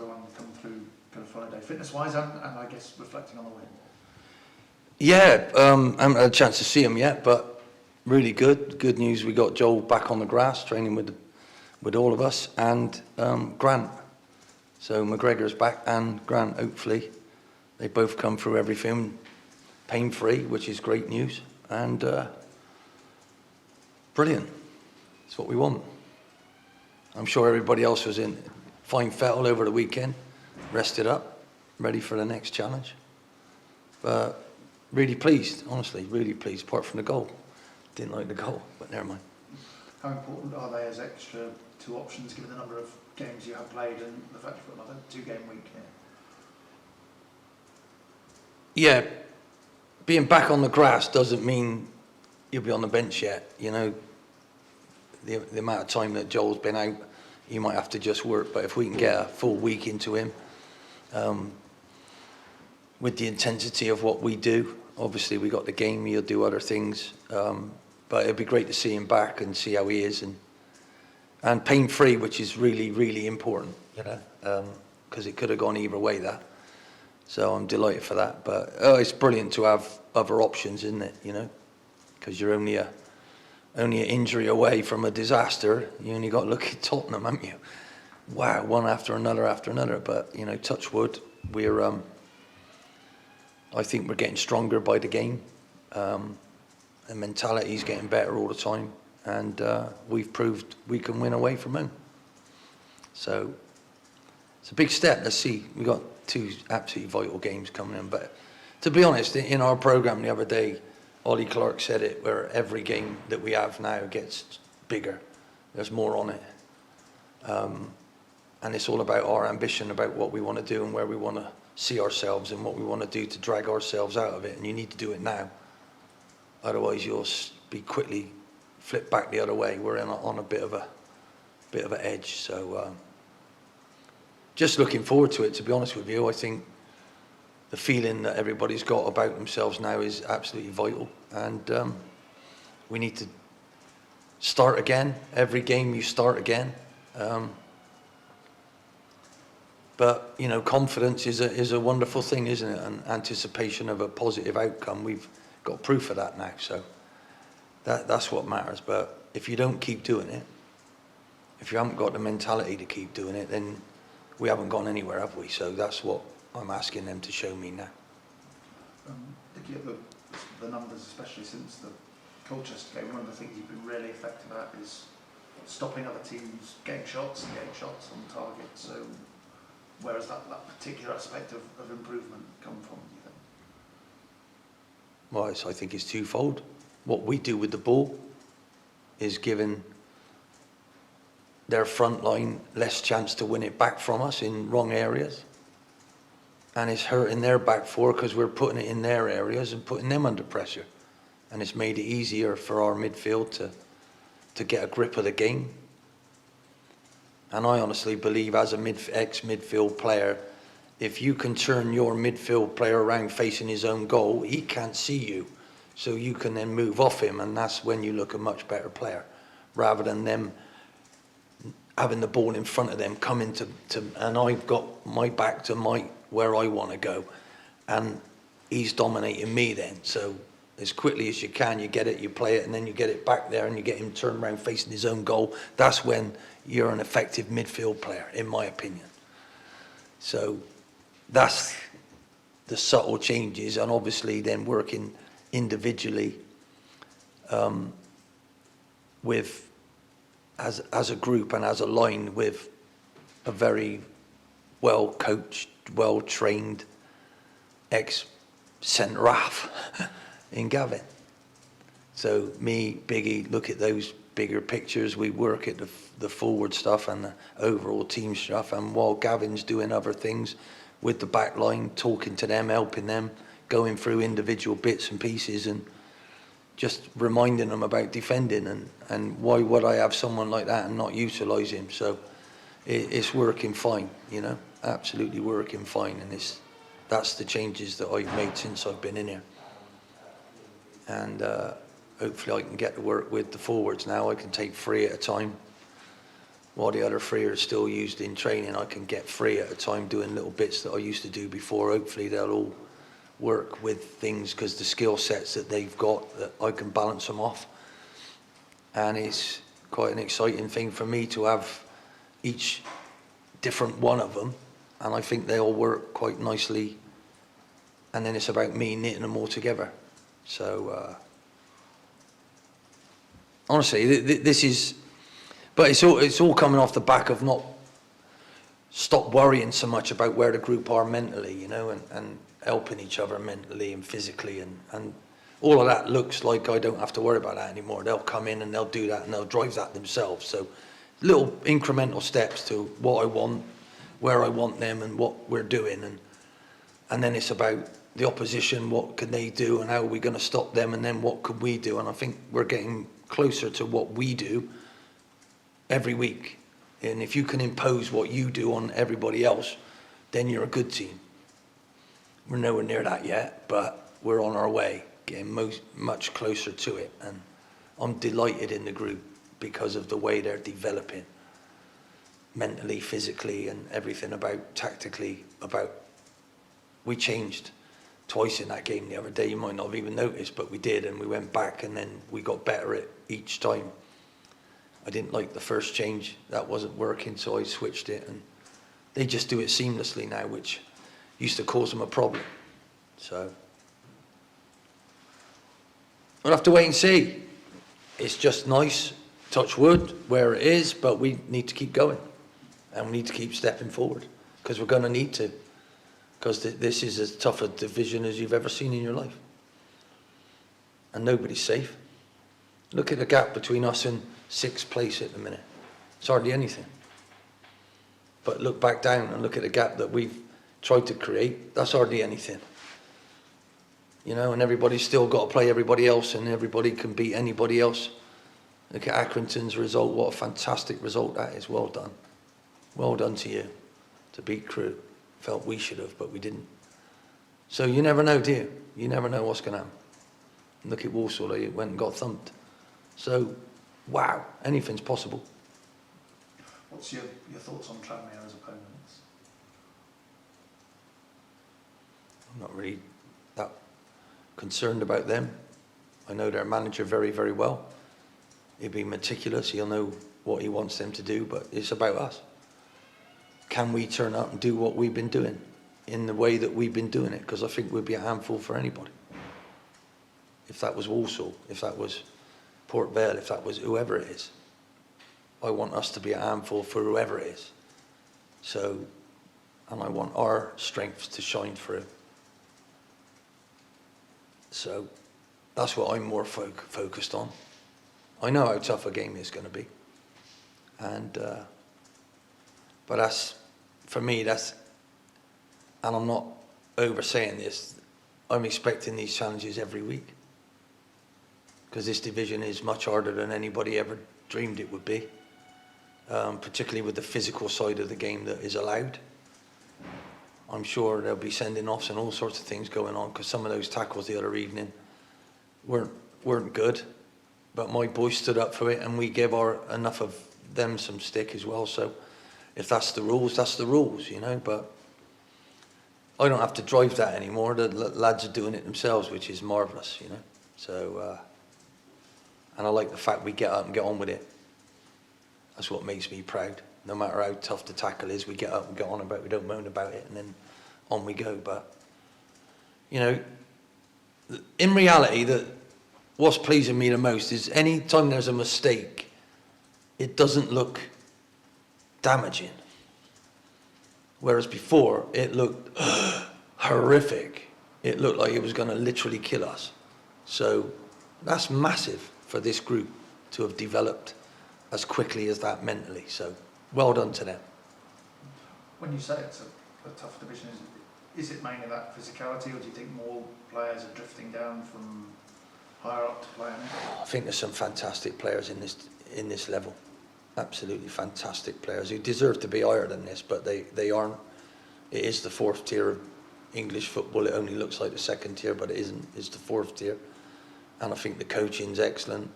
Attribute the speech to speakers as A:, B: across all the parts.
A: everyone come through Good Friday, fitness-wise and I guess reflecting on the win?
B: Yeah, I haven't had a chance to see him yet, but really good. Good news, we got Joel back on the grass, training with all of us, and Grant. So McGregor's back and Grant, hopefully. They both come through everything pain-free, which is great news, and brilliant. It's what we want. I'm sure everybody else was in fine fettle over the weekend, rested up, ready for the next challenge. But really pleased, honestly, really pleased, apart from the goal. Didn't like the goal, but never mind.
A: How important are they as extra two options, given the number of games you have played and the fact you've got another 2-game week here?
B: Yeah, being back on the grass doesn't mean you'll be on the bench yet. You know, the amount of time that Joel's been out, you might have to just work. But if we can get a full week into him, with the intensity of what we do, obviously we got the game, he'll do other things. But it'd be great to see him back and see how he is, and pain-free, which is really, really important, you know, because it could have gone either way, that. So I'm delighted for that. But it's brilliant to have other options, isn't it, you know, because you're only an injury away from a disaster. You only got to look at Tottenham, haven't you? Wow, one after another. But, you know, touch wood, I think we're getting stronger by the game. The mentality's getting better all the time, and we've proved we can win away from home. So it's a big step. Let's see. We got 2 absolutely vital games coming in. But to be honest, in our programme the other day, Ollie Clark said it, where every game that we have now gets bigger. There's more on it. And it's all about our ambition, about what we want to do and where we want to see ourselves and what we want to do to drag ourselves out of it. And you need to do it now. Otherwise, you'll be quickly flipped back the other way. We're on a bit of an edge. So just looking forward to it, to be honest with you. I think the feeling that everybody's got about themselves now is absolutely vital. And we need to start again. Every game you start again. But, you know, confidence is a wonderful thing, isn't it? And anticipation of a positive outcome. We've got proof of that now, so that's what matters. But if you don't keep doing it, if you haven't got the mentality to keep doing it, then we haven't gone anywhere, have we? So that's what I'm asking them to show me now.
A: Looking at the numbers, especially since the Colchester game, one of the things you've been really effective at is stopping other teams getting shots and getting shots on target. So where has that particular aspect of improvement come from, do you think?
B: Well, I think it's twofold. What we do with the ball is giving their front line less chance to win it back from us in wrong areas. And it's hurting their back four because we're putting it in their areas and putting them under pressure. And it's made it easier for our midfield to get a grip of the game. And I honestly believe, as a ex-midfield player, if you can turn your midfield player around facing his own goal, he can't see you. So you can then move off him, and that's when you look a much better player, rather than them having the ball in front of them, coming to and I've got my back to where I want to go, and he's dominating me then. So as quickly as you can, you get it, you play it, and then you get it back there and you get him turned around facing his own goal. That's when you're an effective midfield player, in my opinion. So that's the subtle changes, and obviously then working individually with as a group and as a line with a very well coached, well trained ex-centre half in Gavin. So me, Biggie, look at those bigger pictures. We work at the forward stuff and the overall team stuff, and while Gavin's doing other things with the back line, talking to them, helping them, going through individual bits and pieces and just reminding them about defending, and why would I have someone like that and not utilise him? So it's working fine, you know, absolutely working fine, and that's the changes that I've made since I've been in here. And hopefully I can get to work with the forwards now. I can take 3 at a time while the other 3 are still used in training, I can get 3 at a time doing little bits that I used to do before. Hopefully they'll all work with things, because the skill sets that they've got, that I can balance them off. And it's quite an exciting thing for me to have each different one of them, and I think they all work quite nicely, and then it's about me knitting them all together. So honestly, this is, but it's all coming off the back of not stop worrying so much about where the group are mentally, you know, and helping each other mentally and physically, and all of that looks like I don't have to worry about that anymore. They'll come in and they'll do that and they'll drive that themselves. So little incremental steps to what I want, where I want them, and what we're doing, and then it's about the opposition, what can they do and how are we going to stop them, and then what could we do. And I think we're getting closer to what we do every week. And if you can impose what you do on everybody else, then you're a good team. We're nowhere near that yet, but we're on our way, getting much closer to it. And I'm delighted in the group because of the way they're developing mentally, physically, and everything about tactically. We changed twice in that game the other day. You might not have even noticed, but we did, and we went back and then we got better at each time. I didn't like the first change. That wasn't working, so I switched it, and they just do it seamlessly now, which used to cause them a problem. So we'll have to wait and see. It's just nice, touch wood, where it is, but we need to keep going, and we need to keep stepping forward, because we're going to need to, because this is as tough a division as you've ever seen in your life, and nobody's safe. Look at the gap between us and 6th place at the minute. It's hardly anything. But look back down and look at the gap that we've tried to create. That's hardly anything. You know, and everybody's still got to play everybody else, and everybody can beat anybody else. Look at Accrington's result. What a fantastic result that is. Well done. Well done to you, to beat Crewe. Felt we should have, but we didn't. So you never know, do you? You never know what's going to happen. Look at Walsall, they went and got thumped. So, wow, anything's possible.
A: What's your thoughts on Tranmere as opponents?
B: I'm not really that concerned about them. I know their manager very, very well. He'll be meticulous, he'll know what he wants them to do, but it's about us. Can we turn up and do what we've been doing in the way that we've been doing it? Because I think we'd be a handful for anybody. If that was Walsall, if that was Port Vale, if that was whoever it is. I want us to be a handful for whoever it is. So, and I want our strengths to shine through. So, that's what I'm more focused on. I know how tough a game is going to be. And, but that's, for me, that's, and I'm not oversaying this, I'm expecting these challenges every week. Because this division is much harder than anybody ever dreamed it would be, particularly with the physical side of the game that is allowed. I'm sure they'll be sending offs and all sorts of things going on, because some of those tackles the other evening weren't good, but my boys stood up for it, and we gave enough of them some stick as well. So if that's the rules, that's the rules, you know. But I don't have to drive that anymore. The lads are doing it themselves, which is marvellous, you know. So. And I like the fact we get up and get on with it. That's what makes me proud. No matter how tough the tackle is, we get up and get on about it. We don't moan about it, and then on we go. But, you know, in reality, what's pleasing me the most is any time there's a mistake, it doesn't look damaging. Whereas before, it looked horrific. It looked like it was going to literally kill us. So that's massive for this group to have developed as quickly as that mentally. So well done to them.
A: When you say it's a tough division, is it mainly that physicality, or do you think more players are drifting down from higher up to play in it?
B: I think there's some fantastic players in this level. Absolutely fantastic players who deserve to be higher than this, but they aren't. It is the 4th tier of English football. It only looks like the 2nd tier, but it isn't. It's the 4th tier. And I think the coaching's excellent.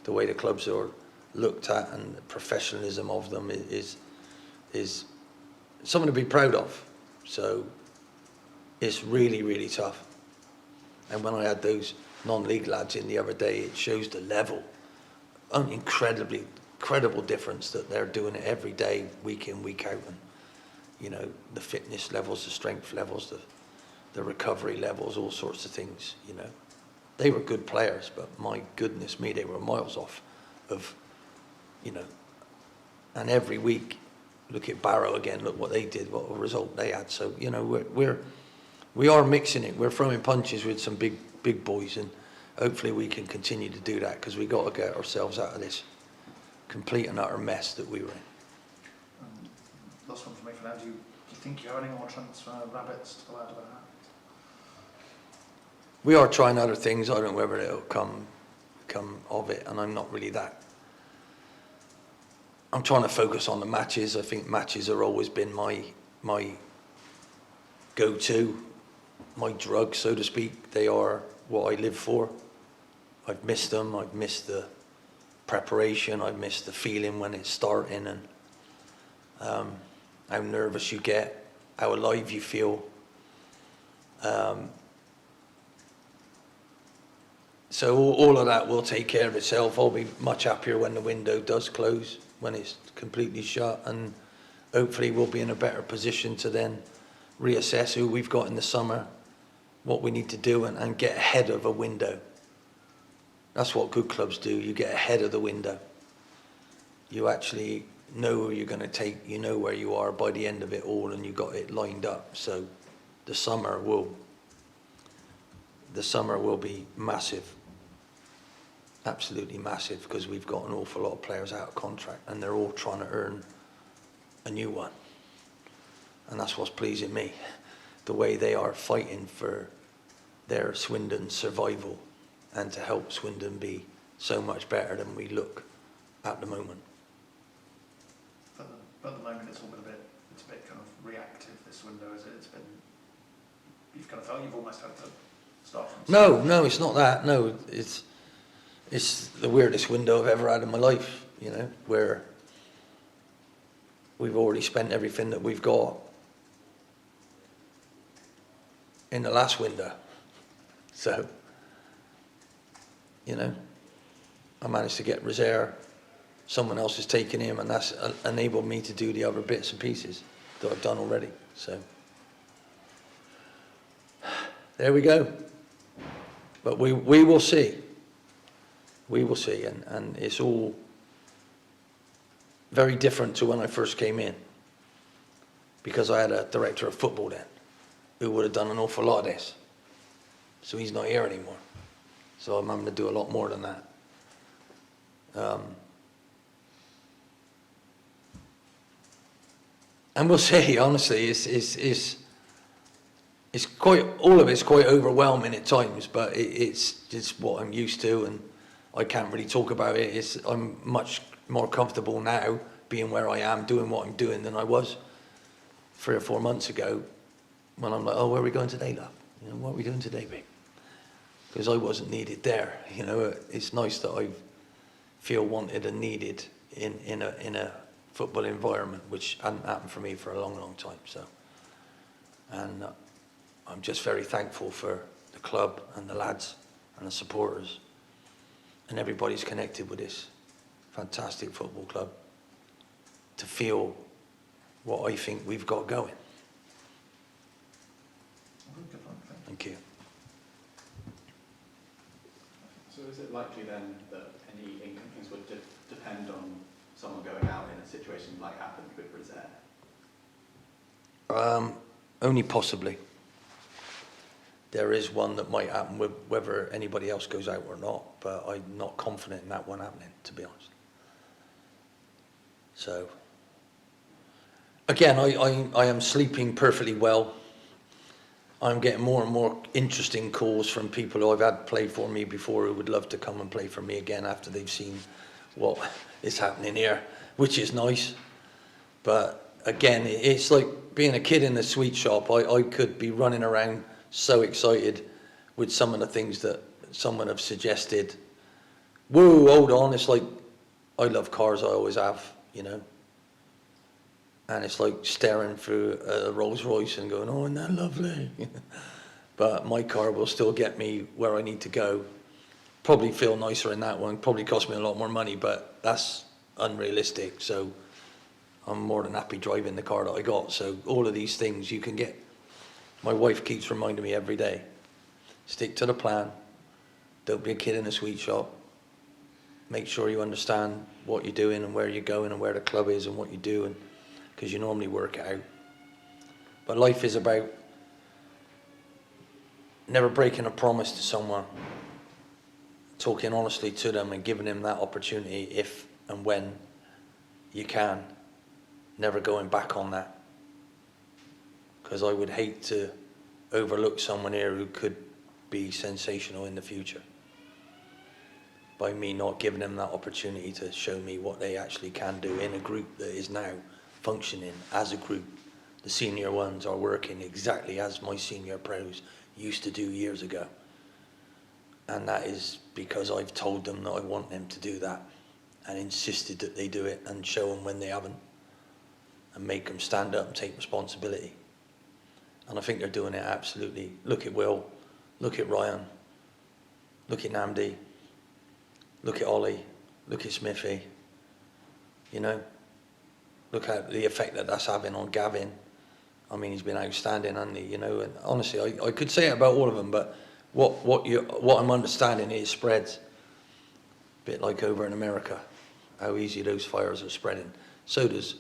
B: The way the clubs are looked at, and the professionalism of them is something to be proud of. So it's really, really tough. And when I had those non-league lads in the other day, it shows the level, an incredible difference that they're doing it every day, week in, week out. And, you know, the fitness levels, the strength levels, the recovery levels, all sorts of things, you know. They were good players, but my goodness me, they were miles off of, you know, and every week, look at Barrow again, look what they did, what a result they had. So, you know, we are mixing it. We're throwing punches with some big boys, and hopefully we can continue to do that, because we've got to get ourselves out of this complete and utter mess that we were in.
A: Last one for me for now. Do you think you have any more transfer rabbits to go out of the hat?
B: We are trying other things. I don't know whether it'll come of it, and I'm not really that. I'm trying to focus on the matches. I think matches have always been my go-to, my drug, so to speak. They are what I live for. I've missed them. I've missed the preparation. I've missed the feeling when it's starting, and how nervous you get, how alive you feel. So all of that will take care of itself. I'll be much happier when the window does close, when it's completely shut, and hopefully we'll be in a better position to then reassess who we've got in the summer, what we need to do, and get ahead of a window. That's what good clubs do. You get ahead of the window. You actually know who you're going to take. You know where you are by the end of it all, and you got it lined up. So the summer will be massive, absolutely massive, because we've got an awful lot of players out of contract, and they're all trying to earn a new one. And that's what's pleasing me, the way they are fighting for their Swindon survival and to help Swindon be so much better than we look at the moment.
A: But at the moment it's all been it's a bit kind of reactive, this window, is it? You've kind of felt you've almost had to start from
B: No, it's not that. No, it's the weirdest window I've ever had in my life, you know, where we've already spent everything that we've got in the last window. So, you know, I managed to get Rosaire, someone else has taken him, and that's enabled me to do the other bits and pieces that I've done already. So, there we go. But we will see. We will see, and it's all very different to when I first came in, because I had a director of football then who would have done an awful lot of this. So he's not here anymore. So I'm having to do a lot more than that. And we'll see, honestly, it's quite, all of it's quite overwhelming at times, but it's just what I'm used to, and I can't really talk about it. I'm much more comfortable now being where I am, doing what I'm doing, than I was 3 or 4 months ago, when I'm like, oh, where are we going today, love? You know, what are we doing today, babe? Because I wasn't needed there. You know, it's nice that I feel wanted and needed in a football environment, which hadn't happened for me for a long time. So, and I'm just very thankful for the club and the lads and the supporters and everybody's connected with this fantastic football club to feel what I think we've got going. Thank you.
C: So is it likely then that any incomings would depend on someone going out in a situation like happened with Rosaire?
B: Only possibly. There is one that might happen with whether anybody else goes out or not, but I'm not confident in that one happening, to be honest. So, again, I am sleeping perfectly well. I'm getting more and more interesting calls from people who I've had play for me before who would love to come and play for me again after they've seen what is happening here, which is nice. But again, it's like being a kid in the sweet shop. I could be running around so excited with some of the things that someone have suggested. Whoa, hold on, it's like I love cars, I always have, you know. And it's like staring through a Rolls Royce and going, oh, isn't that lovely? But my car will still get me where I need to go. Probably feel nicer in that one, probably cost me a lot more money, but that's unrealistic. So I'm more than happy driving the car that I got. So all of these things you can get. My wife keeps reminding me every day, stick to the plan, don't be a kid in a sweet shop, make sure you understand what you're doing and where you're going and where the club is and what you're doing, because you normally work it out. But life is about never breaking a promise to someone, talking honestly to them and giving them that opportunity if and when you can, never going back on that. Because I would hate to overlook someone here who could be sensational in the future by me not giving them that opportunity to show me what they actually can do in a group that is now functioning as a group. The senior ones are working exactly as my senior pros used to do years ago. And that is because I've told them that I want them to do that and insisted that they do it and show them when they haven't and make them stand up and take responsibility. And I think they're doing it absolutely. Look at Will, look at Ryan, look at Namdi, look at Ollie, look at Smithy, you know, look at the effect that that's having on Gavin. I mean, he's been outstanding, hasn't he, you know, and honestly, I could say it about all of them, but what I'm understanding is spreads, a bit like over in America, how easy those fires are spreading. So does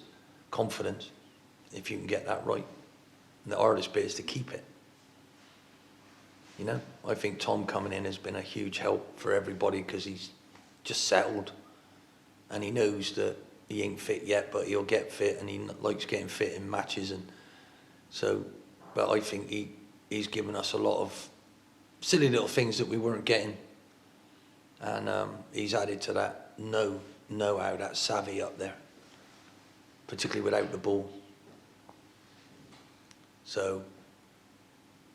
B: confidence, if you can get that right. And the hardest bit is to keep it. You know, I think Tom coming in has been a huge help for everybody because he's just settled and he knows that he ain't fit yet, but he'll get fit, and he likes getting fit in matches. And so, but I think he's given us a lot of silly little things that we weren't getting, and he's added to that know-how, that savvy up there, particularly without the ball. So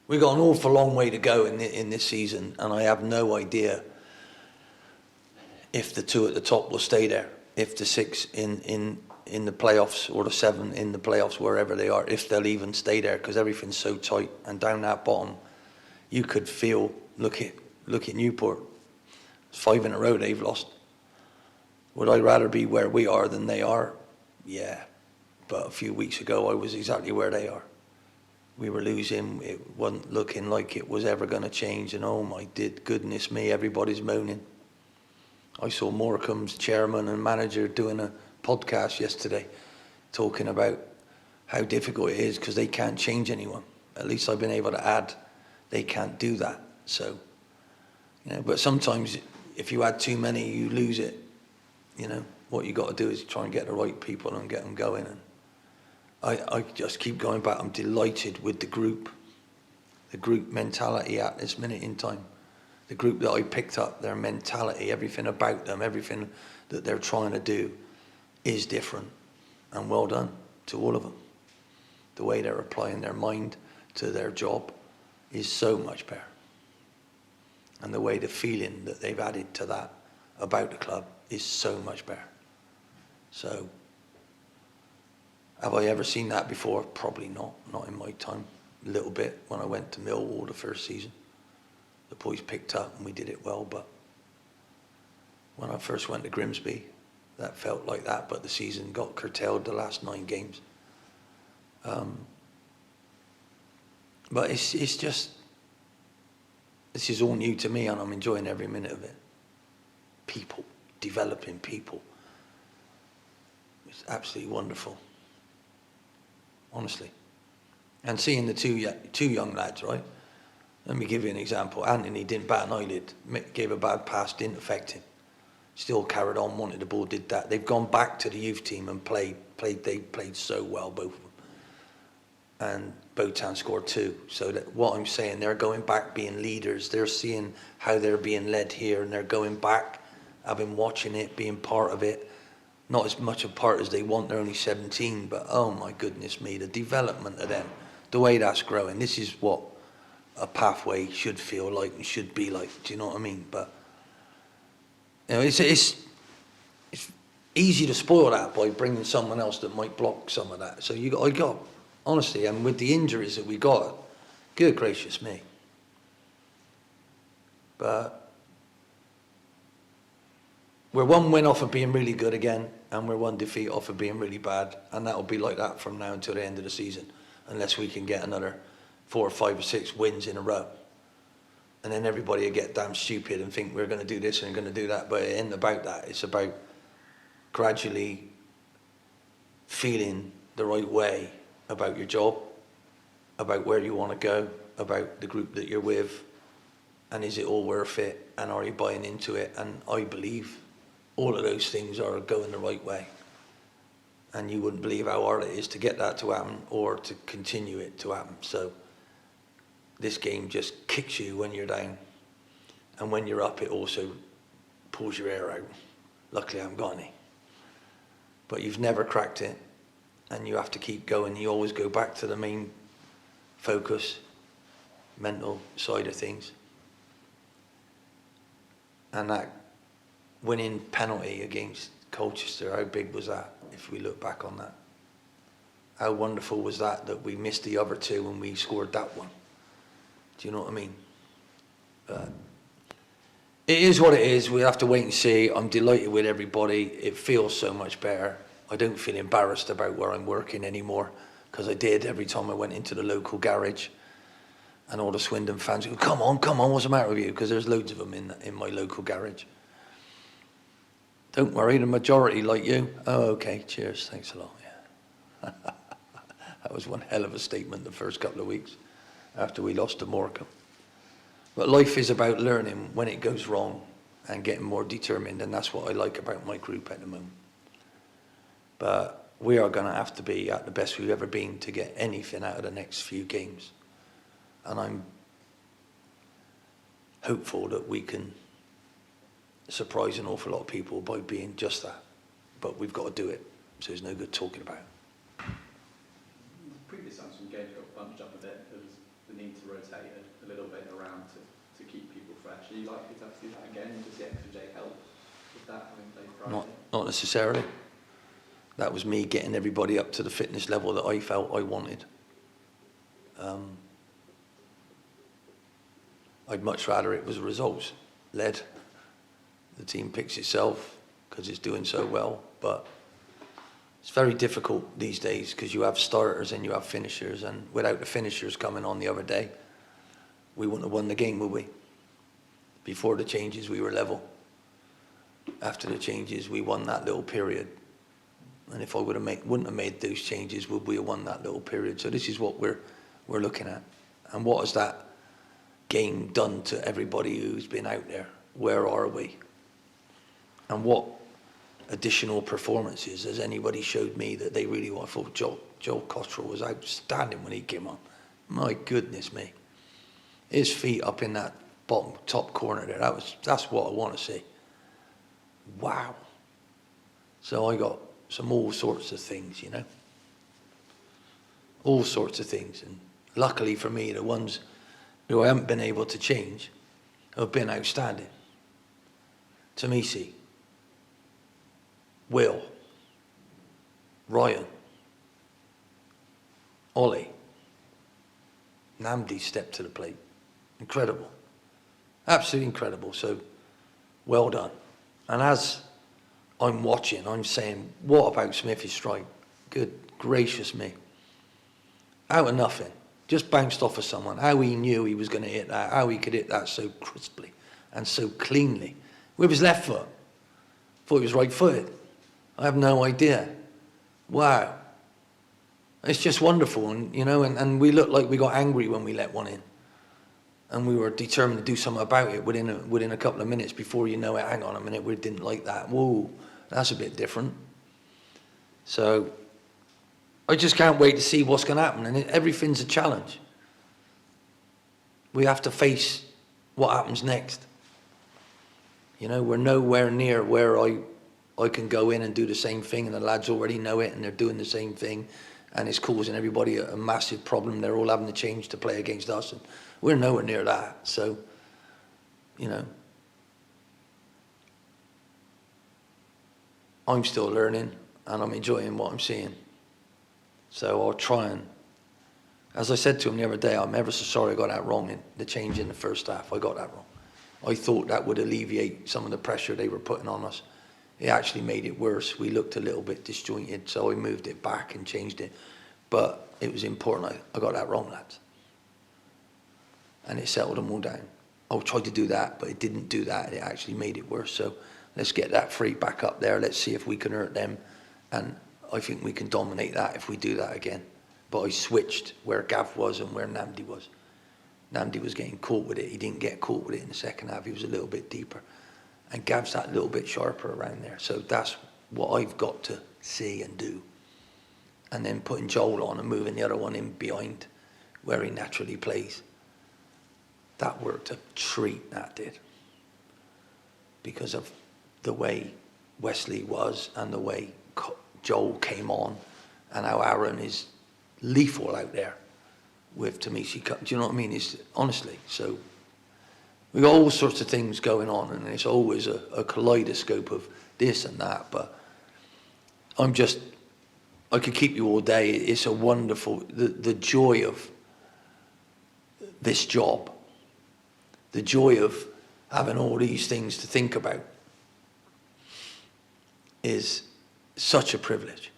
B: we've got an awful long way to go in this season, and I have no idea if the two at the top will stay there, if the six in the playoffs or the seven in the playoffs, wherever they are, if they'll even stay there, because everything's so tight. And down that bottom, you could feel, look at Newport, it's 5 in a row they've lost. Would I rather be where we are than they are? Yeah, but a few weeks ago I was exactly where they are. We were losing, it wasn't looking like it was ever going to change, and oh my goodness me, everybody's moaning. I saw Morecambe's chairman and manager doing a podcast yesterday talking about how difficult it is because they can't change anyone. At least I've been able to add, they can't do that. So, you know, but sometimes if you add too many, you lose it. You know, what you got to do is try and get the right people and get them going. And I just keep going back. I'm delighted with the group mentality at this minute in time. The group that I picked up, their mentality, everything about them, everything that they're trying to do is different. And well done to all of them. The way they're applying their mind to their job is so much better. And the way the feeling that they've added to that about the club is so much better. So, have I ever seen that before? Probably not in my time. A little bit when I went to Millwall the first season. The boys picked up and we did it well, but when I first went to Grimsby, that felt like that, but the season got curtailed the last 9 games. But it's just, this is all new to me and I'm enjoying every minute of it. People, developing people. It's absolutely wonderful. Honestly. And seeing the two young lads, right? Let me give you an example. Anthony didn't bat an eyelid, gave a bad pass, didn't affect him. Still carried on, wanted the ball, did that. They've gone back to the youth team and they played so well, both of them. And Botan scored 2. So that what I'm saying, they're going back being leaders. They're seeing how they're being led here and they're going back, having watching it, being part of it. Not as much a part as they want, they're only 17, but oh my goodness me, the development of them, the way that's growing, this is what a pathway should feel like and should be like, do you know what I mean? But you know, it's easy to spoil that by bringing someone else that might block some of that. So I got, honestly, and with the injuries that we got, good gracious me. But we're one win off of being really good again, and we're one defeat off of being really bad, and that'll be like that from now until the end of the season, unless we can get another 4 or 5 or 6 wins in a row. And then everybody will get damn stupid and think we're going to do this and going to do that, but it ain't about that. It's about gradually feeling the right way about your job, about where you want to go, about the group that you're with, and is it all worth it, and are you buying into it? And I believe all of those things are going the right way. And you wouldn't believe how hard it is to get that to happen or to continue it to happen. So this game just kicks you when you're down, and when you're up it also pulls your hair out. Luckily I haven't got any. But you've never cracked it, and you have to keep going. You always go back to the main focus, mental side of things. And that winning penalty against Colchester, how big was that, if we look back on that? How wonderful was that we missed the other 2 and we scored that one? Do you know what I mean? It is what it is. We have to wait and see. I'm delighted with everybody. It feels so much better. I don't feel embarrassed about where I'm working anymore, because I did every time I went into the local garage. And all the Swindon fans go, come on, what's the matter with you? Because there's loads of them in my local garage. Don't worry, the majority like you. Oh, okay, cheers, thanks a lot, yeah. That was one hell of a statement the first couple of weeks after we lost to Morecambe. But life is about learning when it goes wrong and getting more determined, and that's what I like about my group at the moment. But we are going to have to be at the best we've ever been to get anything out of the next few games. And I'm hopeful that we can surprise an awful lot of people by being just that. But we've got to do it, so there's no good talking about it.
C: Previous times when games got bunched up a bit, there was the need to rotate a little bit around to keep people fresh. Are you likely to have to do that again? Does the extra day help with that, having played Friday?
B: Not necessarily. That was me getting everybody up to the fitness level that I felt I wanted. I'd much rather it was results led. The team picks itself because it's doing so well, but it's very difficult these days because you have starters and you have finishers, and without the finishers coming on the other day, we wouldn't have won the game, would we? Before the changes, we were level. After the changes, we won that little period. And if I wouldn't have made those changes, would we have won that little period? So this is what we're looking at. And what has that game done to everybody who's been out there? Where are we? And what additional performances has anybody showed me that they really want? I thought Joel Cottrell was outstanding when he came on. My goodness me. His feet up in that bottom top corner there, that's what I want to see. Wow. So I got all sorts of things, you know. All sorts of things. And luckily for me, the ones who I haven't been able to change have been outstanding. Tamisi, Will, Ryan, Ollie, Namdi stepped to the plate. Incredible. Absolutely incredible. So, well done. And as I'm watching, I'm saying, what about Smithy's strike? Good gracious me. Out of nothing. Just bounced off of someone. How he knew he was going to hit that. How he could hit that so crisply and so cleanly. With his left foot. Thought he was right-footed. I have no idea. Wow. It's just wonderful. And, you know, and we looked like we got angry when we let one in. And we were determined to do something about it within a couple of minutes. Before you know it, hang on a minute, we didn't like that. Whoa, that's a bit different. So I just can't wait to see what's going to happen. And everything's a challenge. We have to face what happens next. You know, we're nowhere near where I can go in and do the same thing, and the lads already know it, and they're doing the same thing, and it's causing everybody a massive problem. They're all having to change to play against us, and we're nowhere near that. So, you know, I'm still learning and I'm enjoying what I'm seeing. So I'll try and, as I said to him the other day, I'm ever so sorry I got that wrong in the change in the first half. I got that wrong. I thought that would alleviate some of the pressure they were putting on us. It actually made it worse. We looked a little bit disjointed, so I moved it back and changed it. But it was important. I got that wrong, lads. And it settled them all down. I tried to do that, but it didn't do that. It actually made it worse. So let's get that three back up there. Let's see if we can hurt them. And I think we can dominate that if we do that again. But I switched where Gav was and where Namdi was. Namdi was getting caught with it. He didn't get caught with it in the second half. He was a little bit deeper. And Gav's that little bit sharper around there. So that's what I've got to see and do. And then putting Joel on and moving the other one in behind where he naturally plays. That worked a treat, that did. Because of the way Wesley was and the way Joel came on and how Aaron is lethal out there with Tamisi. Do you know what I mean? It's, honestly, so we've got all sorts of things going on and it's always a kaleidoscope of this and that, but I could keep you all day. It's a wonderful, the joy of this job, the joy of having all these things to think about is such a privilege.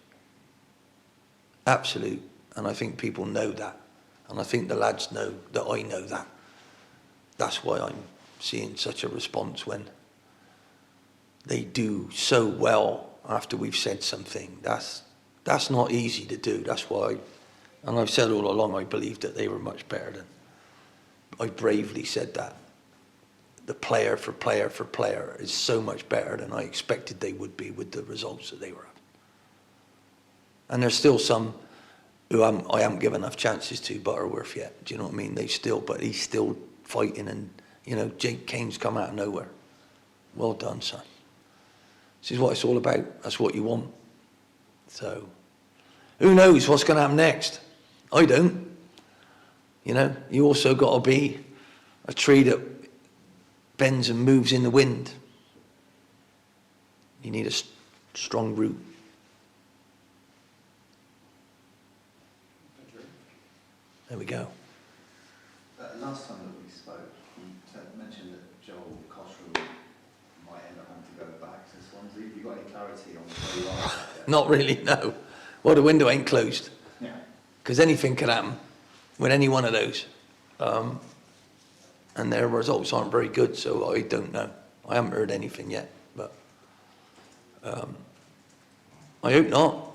B: Absolute. And I think people know that. And I think the lads know that I know that. That's why I'm seeing such a response when they do so well after we've said something. That's not easy to do. That's why, and I've said all along, I believed that they were much better than. I bravely said that. The player for player is so much better than I expected they would be with the results that they were having. And there's still some who I haven't given enough chances to Butterworth yet. Do you know what I mean? But he's still fighting, and you know, Jake Kane's come out of nowhere. Well done, son. This is what it's all about. That's what you want. So, who knows what's going to happen next? I don't. You know, you also got to be a tree that bends and moves in the wind. You need a strong root. There we go.
D: Last time that we spoke, you mentioned that Joel Cottrell might end up having to go back to Swansea. Have you got any clarity on where you are?
B: Not really, no. Well, the window ain't closed.
D: Yeah.
B: Because anything can happen with any one of those. And their results aren't very good, so I don't know. I haven't heard anything yet, but I hope not.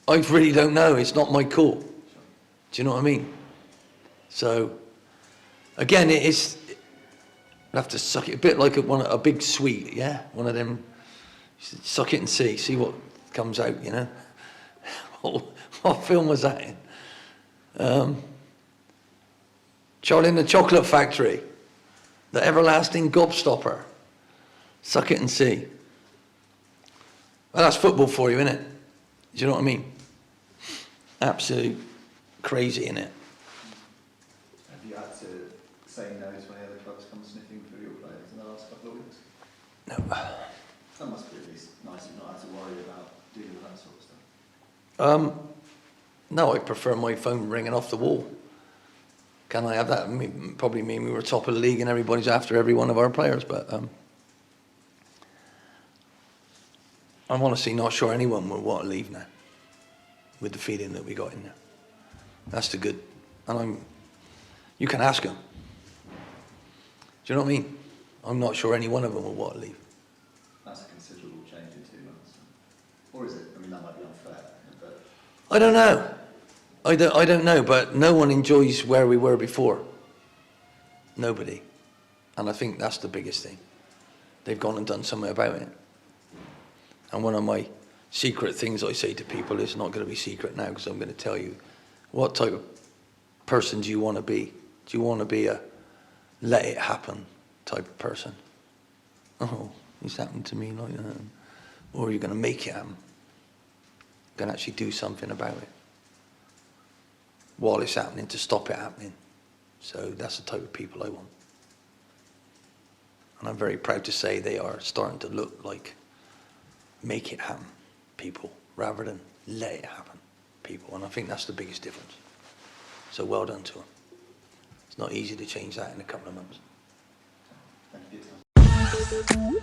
B: I really don't know. It's not my call. Do you know what I mean? So, again, you'll have to suck it a bit like a big sweet, yeah? One of them, suck it and see what comes out, you know? What film was that in? Charlie in the Chocolate Factory, the everlasting gobstopper. Suck it and see. Well, that's football for you, isn't it? Do you know what I mean? Absolute crazy, innit?
D: Have you had to say no to any other clubs come sniffing through your players in the last couple of weeks?
B: No.
D: That must be at least nice and not have to worry about dealing with that sort of stuff.
B: No, I prefer my phone ringing off the wall. Can I have that? Probably mean we were top of the league and everybody's after every one of our players, but I'm honestly not sure anyone will want to leave now with the feeling that we got in there. That's the good. And you can ask them. Do you know what I mean? I'm not sure any one of them will want to leave.
D: That's a considerable change in 2 months. Or is it? I mean, that might be unfair, but
B: I don't know. I don't know, but no one enjoys where we were before. Nobody. And I think that's the biggest thing. They've gone and done something about it. And one of my secret things I say to people is not going to be secret now, because I'm going to tell you, what type of person do you want to be? Do you want to be a let it happen type of person? Oh, it's happened to me like that. Or are you going to make it happen? Going to actually do something about it while it's happening, to stop it happening. So that's the type of people I want. And I'm very proud to say they are starting to look like make it happen people rather than let it happen people. And I think that's the biggest difference. So well done to them. It's not easy to change that in a couple of months.
D: Thank you for your time.